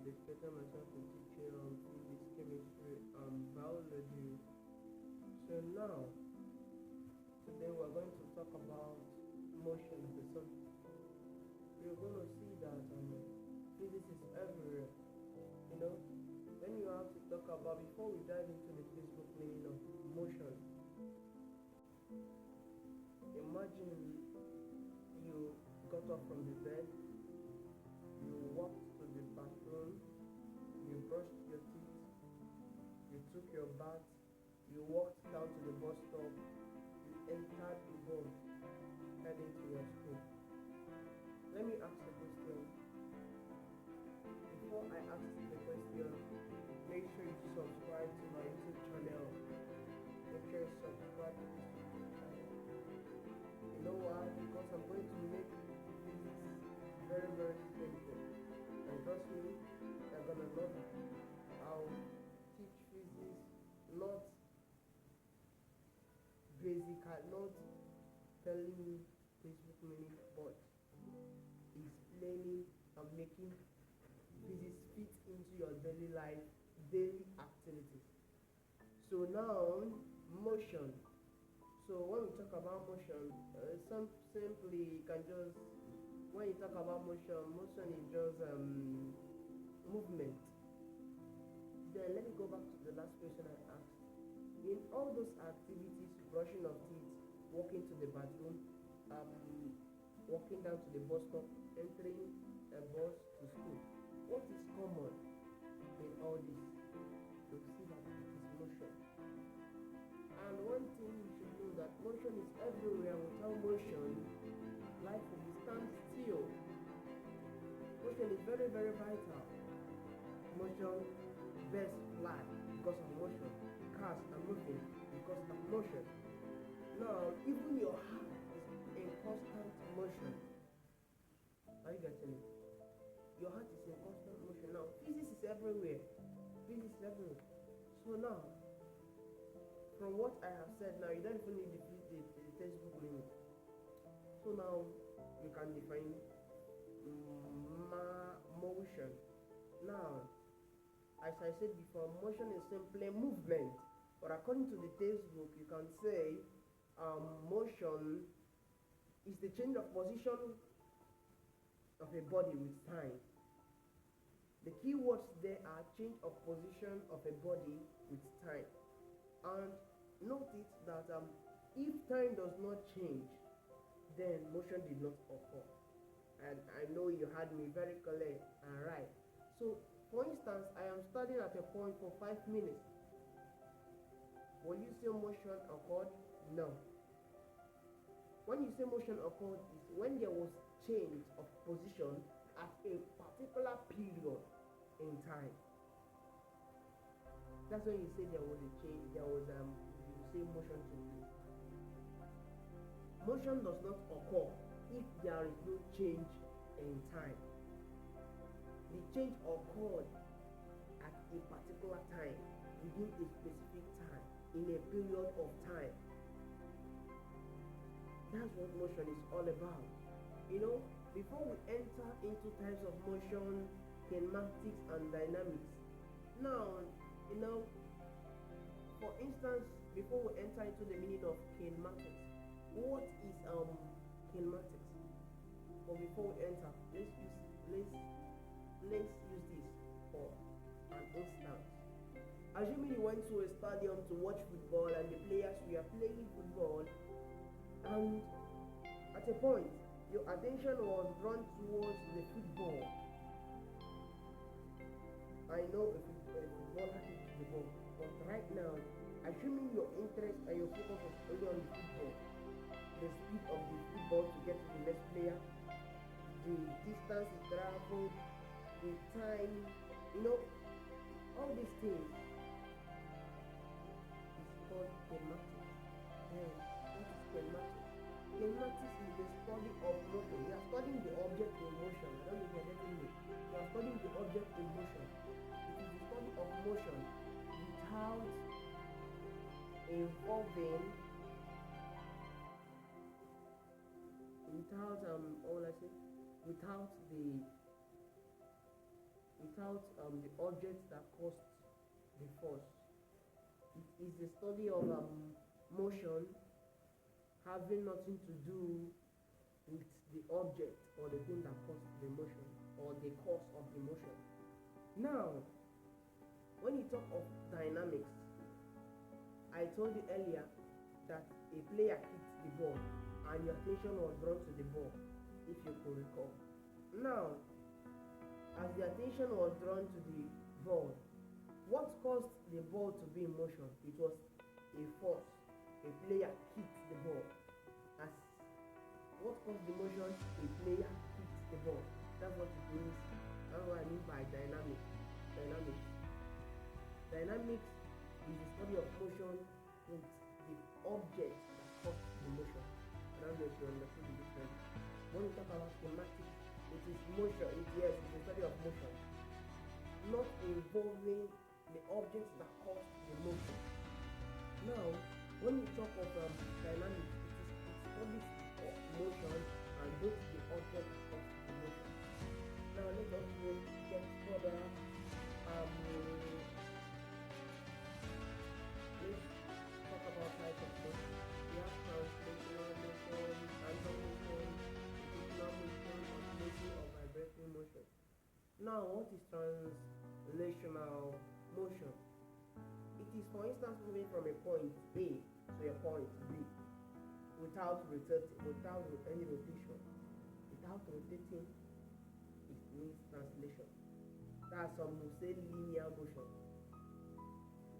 dedicated myself to teaching physics, chemistry, and biology. So now, today we're going to talk about motion of the subject. We're going to see that physics is everywhere. You know, when you have to talk about, before we dive into the Facebook meaning of motion, imagine you got up from the bed, you walked to the bathroom, you brushed your teeth, you took your bath, you walked down to the bus stop, you entered the bus, heading to your school. Let me ask a question. Before I ask the question, make sure you subscribe to my YouTube channel. Make sure you subscribe to this YouTube channel. You know why? Because I'm going to make physics very, very simple. And trust me, you're gonna love it. I'll teach physics not basic, not telling you Facebook meaning, but explaining and making physics fit into your daily life, daily activities. So now, motion. So when we talk about motion, simply you can just, when you talk about motion is just movement. Then let me go back to the last question I asked. In all those activities, brushing of teeth, walking to the bathroom, walking down to the bus stop, entering a bus to school, what is common in all this? You see that it is motion. And one thing you should know, that motion is everywhere. Without motion, life will be standstill. Motion is very, very vital. Motion, birds fly because of motion. Cars are moving because of motion. Now, even your heart is in constant motion. Are you getting it? Your heart is in constant motion. Now, physics is everywhere. Physics is everywhere. So now, from what I have said now, you don't even need the textbook meaning. So now, you can define motion. Now, as I said before, motion is simply movement. But according to the textbook, you can say motion is the change of position of a body with time. The key words there are change of position of a body with time. And notice that if time does not change, then motion did not occur. And I know you had me very clear and right. So, for instance, I am studying at a point for 5 minutes. Will you say motion occurred? No. When you say motion occurred, is when there was change of position at a particular period in time. That's when you say there was a change, you say motion took place. Motion does not occur if there is no change in time. The change occurred at a particular time, within a specific time, in a period of time. That's what motion is all about. You know, before we enter into types of motion, kinematics and dynamics. Now, you know, for instance, before we enter into the meaning of kinematics, what is kinematics? But before we enter, let's use this for an instance. Assuming you went to a stadium to watch football and the players were playing football, and at a point your attention was drawn towards the football. I know a footballer hits the ball, but right now, assuming your interest and your focus was only on the football, the speed of the football to get to the next player, the distance is traveled, the time, you know, all these things is called kinematics. And what is kinematics? Kinematics is the study of motion. You are studying the object in motion. I don't know if you are getting me. You are studying the object in motion. It is the study of motion without involving, without the without the object that caused the force. It is the study of motion having nothing to do with the object or the thing that caused the motion or the cause of the motion. Now, when you talk of dynamics, I told you earlier that a player hits the ball and your attention was drawn to the ball, if you could recall. Now, as the attention was drawn to the ball, what caused the ball to be in motion? It was a force. A player hit the ball. As what caused the motion? A player hit the ball. That's what it means. That's what I mean by dynamics. Dynamics is the study of motion with the object that caused the motion. I don't know if you understood the difference. When we talk about kinematics, it is motion. Yes, it's the study of motion, not involving the objects that cause the motion. Now, when we talk of dynamics, it studies of motion and both the object that cause the motion. Now, let us get further. Let's talk about types of motion. We have translational motion, random motion, rotational motion, oscillating or vibrating motion. Now, what is translational motion? It is, for instance, moving from a point A to a point B without any rotation. Without rotating, it means translation. That's some will say linear motion.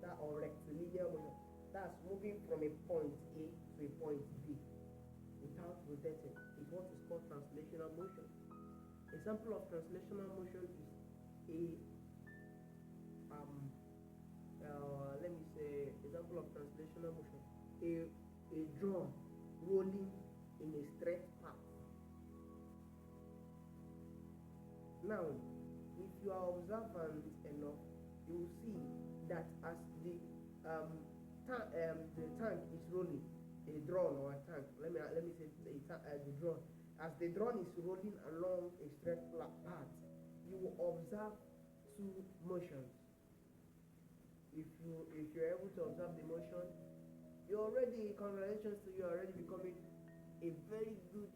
That or rectilinear motion. That's moving from a point A to a point B without rotating. Is what is called translational motion. Example of translational motion is let me say example of translational motion. A drum rolling in a straight path. Now, if you are observant enough, you will see that as the tank is rolling, a drone or a tank. Let me say the drone. As the drone is rolling along a straight path, you will observe two motions. If you're able to observe the motion, congratulations to you, already becoming a very good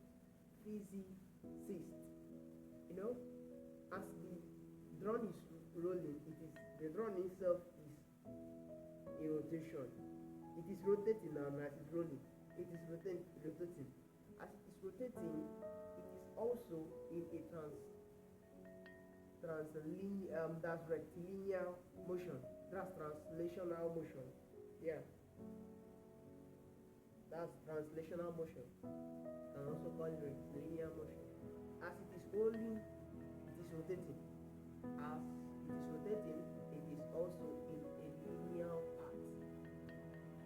physicist. You know, as the drone is rolling, the drone itself is in rotation. It is rotating now as it's rolling. It is rotating. As it is rotating, it is also in a that's rectilinear motion. That's translational motion. Yeah. That's translational motion. And also called rectilinear motion. As it is rolling, it is rotating. As it is rotating, it is also in a linear path.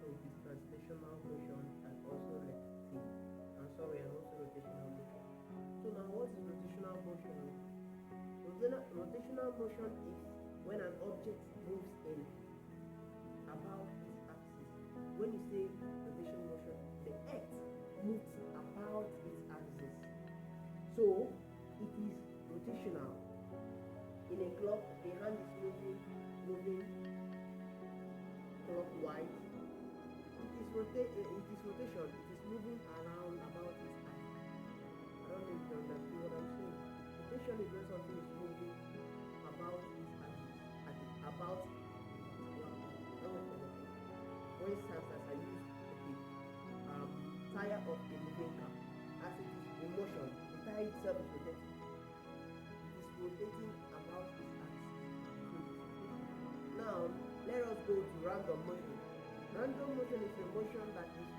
So it is translational motion and also rotational motion. So now what is rotational motion? Rotational motion is when an object moves in about its axis. When you say rotation motion, the earth moves about its axis. So it is rotational. In a clock, the hand is moving clockwise. It is rotation. It is moving around about its axis. I don't know if you understand what I'm saying. Rotation is when something is moving about its axis. For instance, as I use tire of a moving car, as it is in motion, the tire itself is rotating. It is rotating about its axis. Now, let us go to random motion. Random motion is a motion that is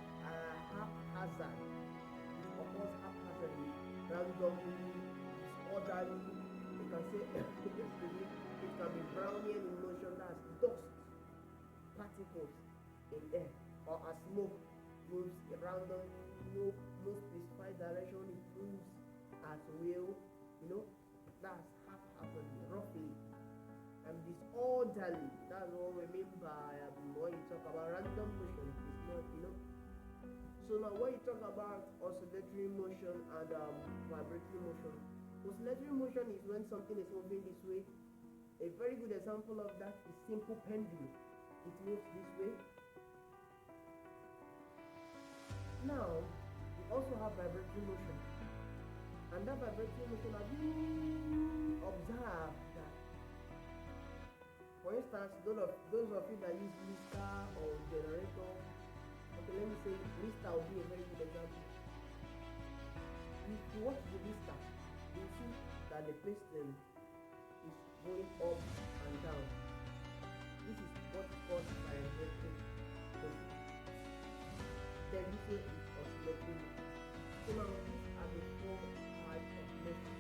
haphazard. It occurs haphazardly, randomly, disorderly. You can say it can be Brownian in motion, that's dust particles in air, or as smoke moves randomly, no specified direction, it moves at will. That's haphazardly, roughly, and disorderly. That's what we mean by when you talk about random motion. It's not, So now when you talk about oscillatory motion and vibratory motion, oscillatory motion is when something is moving this way A very good example of that is simple pendulum. It moves this way. Now, we also have vibratory motion. And that vibratory motion, have you observed that? For instance, those of you that use Lister or generator, okay, let me say Lister will be a very good example. If you watch the Lister, you see that the piston is going up and down. This is what's called vibratory motion. Then you say it's oscillating. So now these are the four types of motion.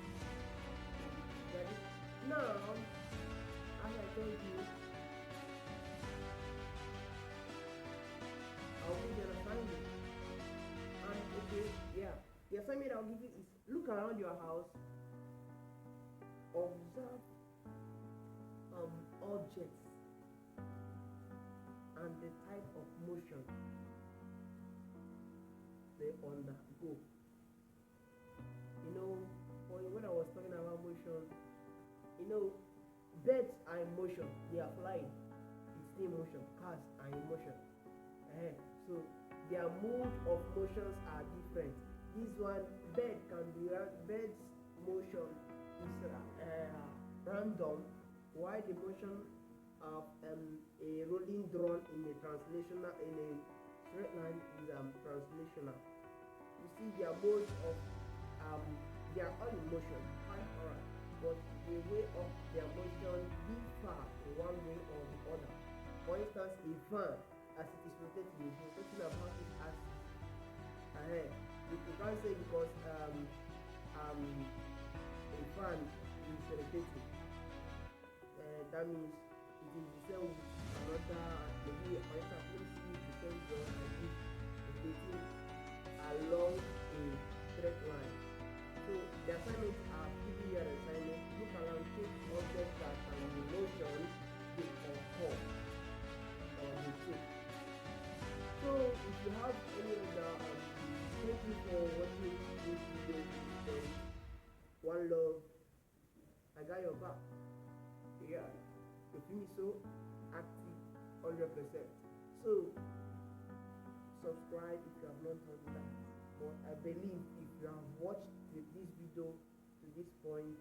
Ready? Now, as I told you, I'll give you an assignment. And okay, yeah. The assignment I'll give you is look around your house, observe objects and the type of motion they undergo. You know, when I was talking about motion, you know, birds are in motion, they are flying, it's in motion. Cars are in motion. So their mode of motions are different. This one, bird's motion is random, while the motion of a rolling drum in a translational, in a straight line is translational. You see their mode of they are all in motion, quite alright, but the way of their motion differ in one way or the other. For instance, a fan, as it is rotating, is rotating about its axis. You can't say because a fan is rotating, that means it is the same with another, maybe for instance, let me see the same zone and this rotating along a straight line. So the assignments are giving you an assignment. Look around, take objects that are in motion, they occur or rotate. So if you have any other, thank you for watching this video. One love. I got your back. Yeah, you feel me so active 100%. So subscribe if you have not done that. But I believe if you have watched this video to this point,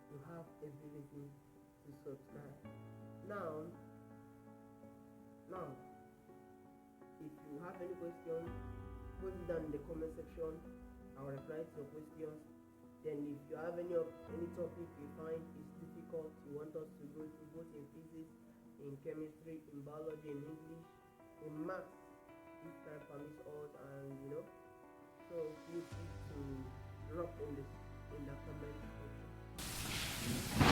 you have ability to subscribe. Now, if you have any question, put it down in the comment section. I'll reply to your questions. Then if you have any topic you find is difficult, you want us to go through both in physics, in chemistry, in biology, in English, in maths, if time permits us, and so feel free to drop in the comment section.